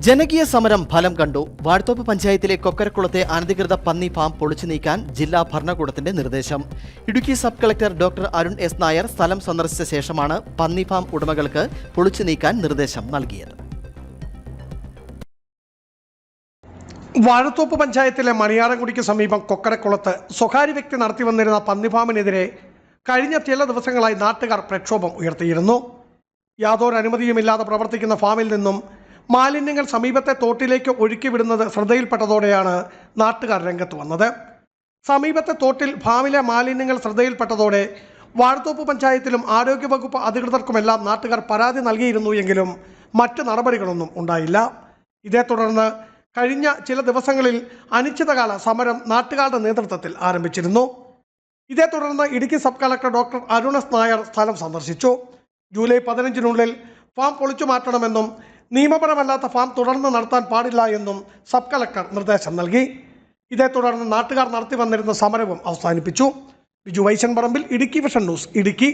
ജനകീയ സമരം ഫലം കണ്ടു. വാഴത്തോപ്പ് പഞ്ചായത്തിലെ കൊക്കരക്കുളത്തെ അനധികൃത പന്നി ഫാം പൊളിച്ചു നീക്കാൻ ജില്ലാ ഭരണകൂടത്തിന്റെ നിർദ്ദേശം. Idukki sub collector doctor Arun S Nair സ്ഥലം സന്ദർശിച്ച ശേഷമാണ് പന്നി ഫാം ഉടമകൾക്ക് പൊളിച്ചു നീക്കാൻ നിർദ്ദേശം നൽകിയത്. വാഴത്തോപ്പ് പഞ്ചായത്തിലെ മണിയാറൻകുടിക്ക് സമീപം കൊക്കരക്കുളത്ത് സ്വകാര്യ വ്യക്തി നടത്തിവന്നിരുന്ന പന്നിഫാമിനെതിരെ കഴിഞ്ഞ ചില ദിവസങ്ങളായി നാട്ടുകാർ പ്രക്ഷോഭം ഉയർത്തിയിരുന്നു. യാതൊരു അനുമതിയുമില്ലാതെ പ്രവർത്തിക്കുന്ന ഫാമിൽ നിന്നും മാലിന്യങ്ങൾ സമീപത്തെ തോട്ടിലേക്ക് ഒഴുക്കിവിടുന്നത് ശ്രദ്ധയിൽപ്പെട്ടതോടെയാണ് നാട്ടുകാർ രംഗത്ത് വന്നത്. സമീപത്തെ തോട്ടിൽ ഫാമിലെ മാലിന്യങ്ങൾ ശ്രദ്ധയിൽപ്പെട്ടതോടെ വാഴത്തോപ്പ് പഞ്ചായത്തിലും ആരോഗ്യവകുപ്പ് അധികൃതർക്കുമെല്ലാം നാട്ടുകാർ പരാതി നൽകിയിരുന്നു എങ്കിലും മറ്റ് നടപടികളൊന്നും ഉണ്ടായില്ല. ഇതേ തുടർന്ന് കഴിഞ്ഞ ചില ദിവസങ്ങളിൽ അനിശ്ചിതകാല സമരം നാട്ടുകാരുടെ നേതൃത്വത്തിൽ ആരംഭിച്ചിരുന്നു. ഇതേ തുടർന്ന് Idukki sub collector doctor Arun S Nair സ്ഥലം സന്ദർശിച്ചു. ജൂലൈ 15-നുള്ളിൽ ഫാം പൊളിച്ചു മാറ്റണമെന്നും നിയമപരമല്ലാത്ത ഫാം തുടർന്ന് നടത്താൻ പാടില്ല എന്നും സബ് കളക്ടർ നിർദ്ദേശം നൽകി. ഇതേ തുടർന്ന് നാട്ടുകാർ നടത്തി വന്നിരുന്ന സമരവും അവസാനിപ്പിച്ചു. ബിജു വൈശൻ പറമ്പിൽ, ഇടുക്കി വിഷൻ ന്യൂസ്, ഇടുക്കി.